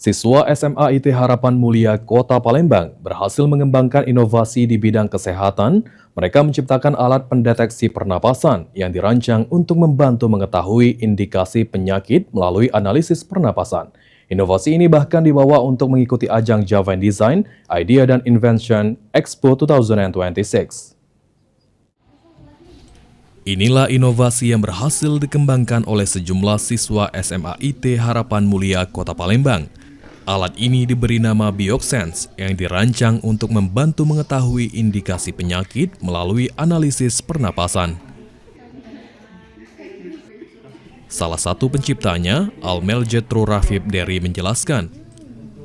Siswa SMA IT Harapan Mulia Kota Palembang berhasil mengembangkan inovasi di bidang kesehatan. Mereka menciptakan alat pendeteksi pernapasan yang dirancang untuk membantu mengetahui indikasi penyakit melalui analisis pernapasan. Inovasi ini bahkan dibawa untuk mengikuti ajang Java Design, Idea dan Invention Expo 2026. Inilah inovasi yang berhasil dikembangkan oleh sejumlah siswa SMA IT Harapan Mulia Kota Palembang. Alat ini diberi nama Biosense yang dirancang untuk membantu mengetahui indikasi penyakit melalui analisis pernapasan. Salah satu penciptanya, Almel Jetro Rafib Deri menjelaskan,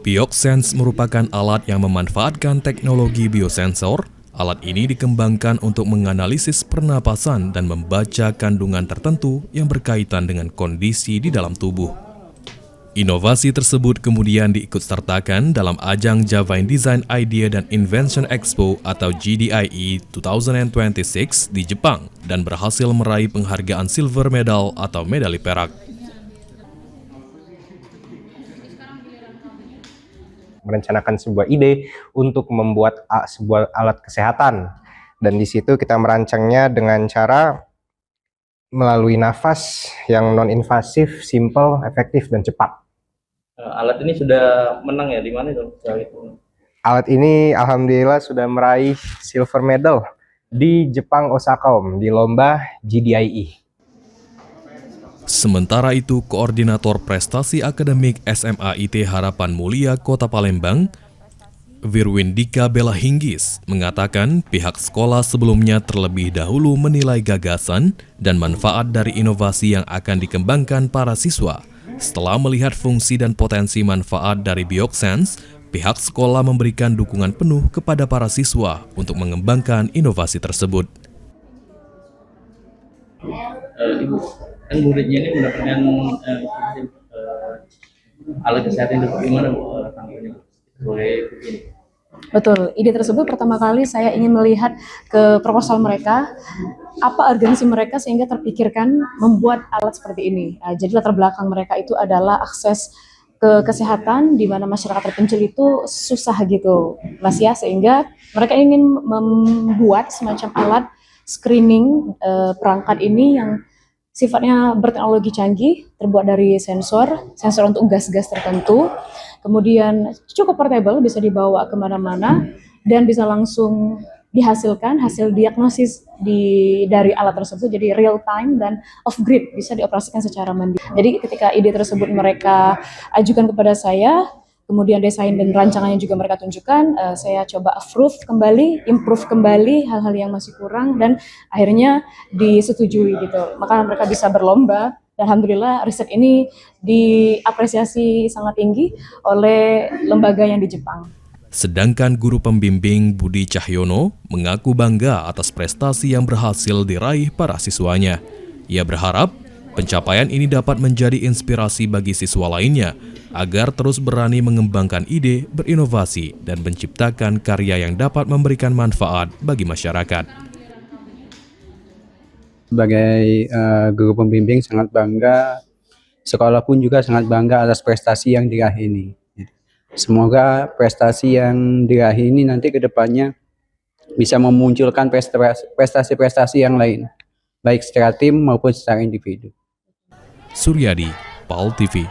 Biosense merupakan alat yang memanfaatkan teknologi biosensor. Alat ini dikembangkan untuk menganalisis pernapasan dan membaca kandungan tertentu yang berkaitan dengan kondisi di dalam tubuh. Inovasi tersebut kemudian diikutsertakan dalam ajang Java Design, Idea dan Invention Expo atau JDIE 2026 di Jepang dan berhasil meraih penghargaan silver medal atau medali perak. Merencanakan sebuah ide untuk membuat sebuah alat kesehatan, dan di situ kita merancangnya dengan cara melalui nafas yang non-invasif, simple, efektif, dan cepat. Alat ini sudah menang ya di mana itu? Alat ini alhamdulillah sudah meraih silver medal di Jepang Osaka di lomba JDIE. Sementara itu, Koordinator Prestasi Akademik SMA IT Harapan Mulia Kota Palembang, Wirwindika Bella Hinggis, mengatakan pihak sekolah sebelumnya terlebih dahulu menilai gagasan dan manfaat dari inovasi yang akan dikembangkan para siswa. Setelah melihat fungsi dan potensi manfaat dari Biosense, pihak sekolah memberikan dukungan penuh kepada para siswa untuk mengembangkan inovasi tersebut. Ibu, kan muridnya ini mendapatkan alat kesehatan itu gimana Bu? Sebagai begini. Betul, ide tersebut pertama kali saya ingin melihat ke proposal mereka, apa urgensi mereka sehingga terpikirkan membuat alat seperti ini. Jadi latar belakang mereka itu adalah akses ke kesehatan di mana masyarakat terpencil itu susah gitu, Mas ya, sehingga mereka ingin membuat semacam alat screening perangkat ini yang sifatnya berteknologi canggih, terbuat dari sensor untuk gas-gas tertentu, kemudian cukup portable, bisa dibawa kemana-mana, dan bisa langsung dihasilkan hasil diagnosis dari alat tersebut, jadi real time dan off-grid, bisa dioperasikan secara mandiri. Jadi ketika ide tersebut mereka ajukan kepada saya, kemudian desain dan rancangannya juga mereka tunjukkan, saya coba improve kembali hal-hal yang masih kurang, dan akhirnya disetujui gitu. Maka mereka bisa berlomba, dan alhamdulillah riset ini diapresiasi sangat tinggi oleh lembaga yang di Jepang. Sedangkan guru pembimbing Budi Cahyono mengaku bangga atas prestasi yang berhasil diraih para siswanya. Ia berharap pencapaian ini dapat menjadi inspirasi bagi siswa lainnya agar terus berani mengembangkan ide, berinovasi, dan menciptakan karya yang dapat memberikan manfaat bagi masyarakat. Sebagai guru pembimbing sangat bangga, sekolah pun juga sangat bangga atas prestasi yang diraih ini. Semoga prestasi yang diraih ini nanti ke depannya bisa memunculkan prestasi-prestasi yang lain, baik secara tim maupun secara individu. Suryadi, PAL TV.